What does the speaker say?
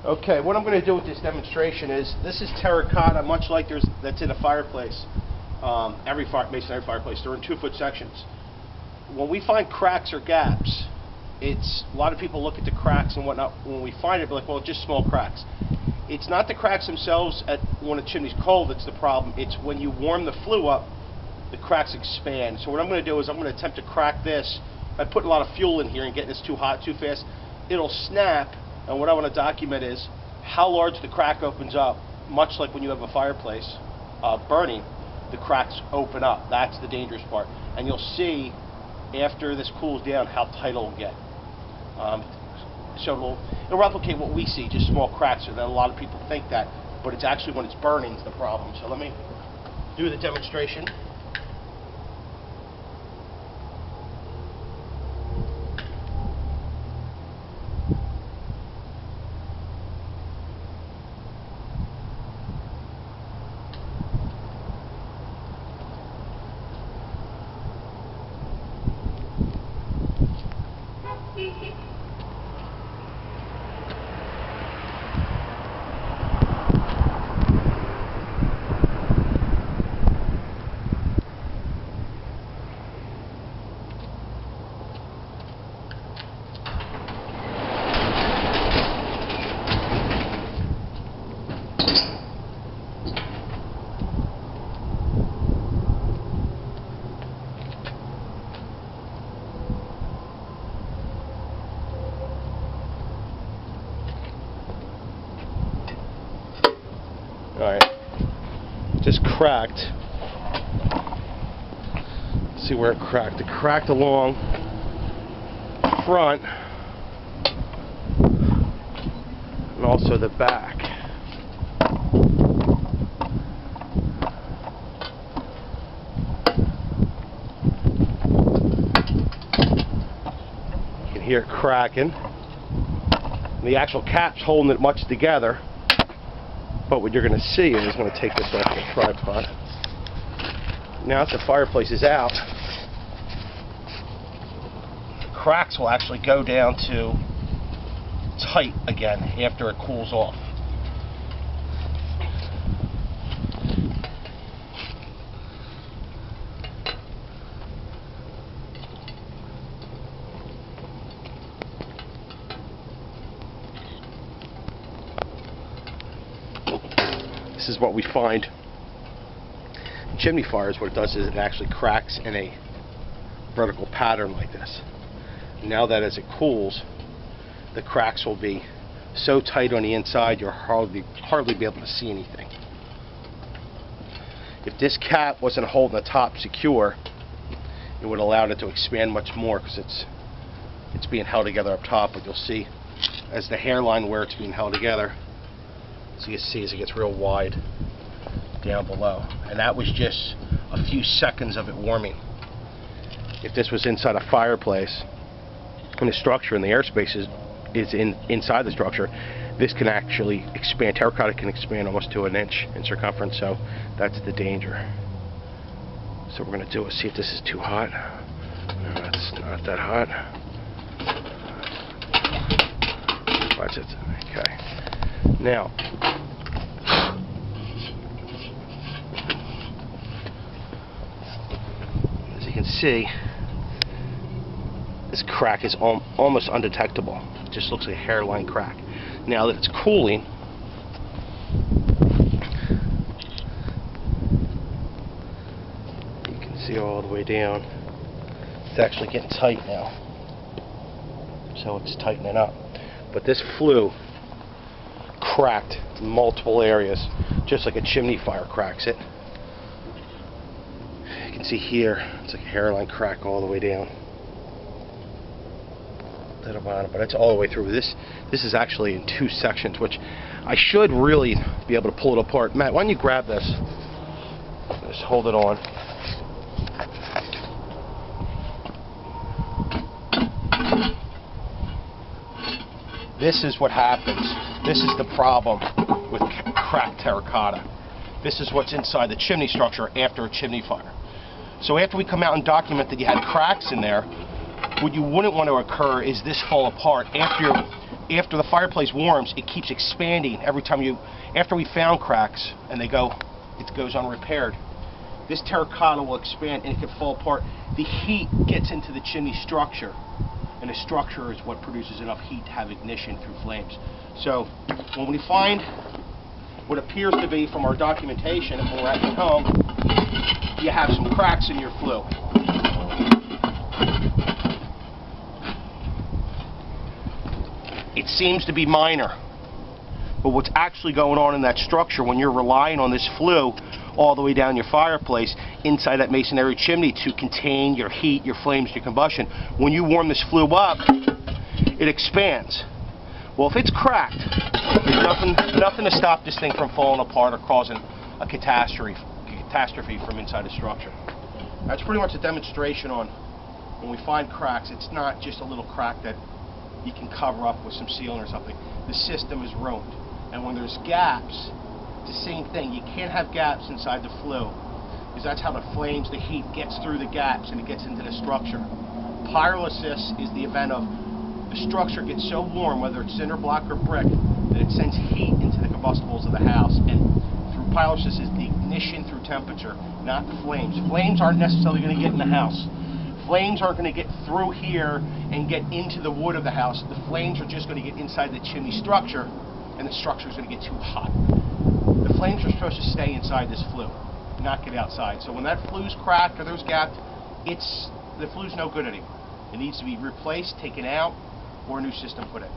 Okay, what I'm going to do with this demonstration is, this is terracotta, much like that's in a fireplace. Every fireplace, they're in 2-foot sections. When we find cracks or gaps, a lot of people look at the cracks and whatnot. When we find it, we're like, well, just small cracks. It's not the cracks themselves when a chimney's cold that's the problem. It's when you warm the flue up, the cracks expand. So what I'm going to do is I'm going to attempt to crack this by putting a lot of fuel in here and getting this too hot too fast. It'll snap, and what I want to document is how large the crack opens up, much like when you have a fireplace burning, the cracks open up. That's the dangerous part. And you'll see after this cools down how tight it'll get. So it'll replicate what we see, just small cracks, and then a lot of people think that, but it's actually when it's burning is the problem. So let me do the demonstration. Alright, just cracked. See where it cracked. It cracked along the front and also the back. You can hear it cracking. And the actual cap's holding it much together. But what you're going to see is, I'm going to take this off the tripod. Now that the fireplace is out, the cracks will actually go down to tight again after it cools off. This is what we find in chimney fires. What it does is it actually cracks in a vertical pattern like this. Now that as it cools, the cracks will be so tight on the inside you'll hardly be able to see anything. If this cap wasn't holding the top secure, it would allow it to expand much more, because it's being held together up top. But you'll see as the hairline where it's being held together, so you see as it gets real wide down below. And that was just a few seconds of it warming. If this was inside a fireplace and the structure and the airspace is inside the structure, this can actually expand. Terracotta can expand almost to 1 inch in circumference, so that's the danger. So what we're going to do is see if this is too hot. No, it's not that hot. Watch it. Okay. Now, as you can see, this crack is almost undetectable. It just looks like a hairline crack. Now that it's cooling, you can see all the way down. It's actually getting tight now. So it's tightening up. But this flue cracked multiple areas, just like a chimney fire cracks it. You can see here, it's like a hairline crack all the way down to the bottom, but it's all the way through. This is actually in 2 sections, which I should really be able to pull it apart. Matt, why don't you grab this? Just hold it on. This is what happens. This is the problem with cracked terracotta. This is what's inside the chimney structure after a chimney fire. So after we come out and document that you had cracks in there, what you wouldn't want to occur is this fall apart after after the fireplace warms, it keeps expanding every time after we found cracks, and it goes unrepaired. This terracotta will expand and it can fall apart. The heat gets into the chimney structure, and the structure is what produces enough heat to have ignition through flames. So when we find what appears to be, from our documentation when we're at your home, you have some cracks in your flue. It seems to be minor, but what's actually going on in that structure when you're relying on this flue all the way down your fireplace inside that masonry chimney to contain your heat, your flames, your combustion, when you warm this flue up, it expands. Well, if it's cracked, there's nothing to stop this thing from falling apart or causing a catastrophe from inside the structure. That's pretty much a demonstration on when we find cracks. It's not just a little crack that you can cover up with some sealant or something. The system is ruined. And when there's gaps, it's the same thing. You can't have gaps inside the flue, because that's how the flames, the heat gets through the gaps and it gets into the structure. Pyrolysis is the event of the structure gets so warm, whether it's cinder block or brick, that it sends heat into the combustibles of the house. And through pyrolysis is the ignition through temperature, not the flames. Flames aren't necessarily going to get in the house. Flames aren't going to get through here and get into the wood of the house. The flames are just going to get inside the chimney structure, and the structure is going to get too hot. The flames are supposed to stay inside this flue, not get outside. So when that flue's cracked or there's gapped, the flue's no good anymore. It needs to be replaced, taken out, or a new system put in.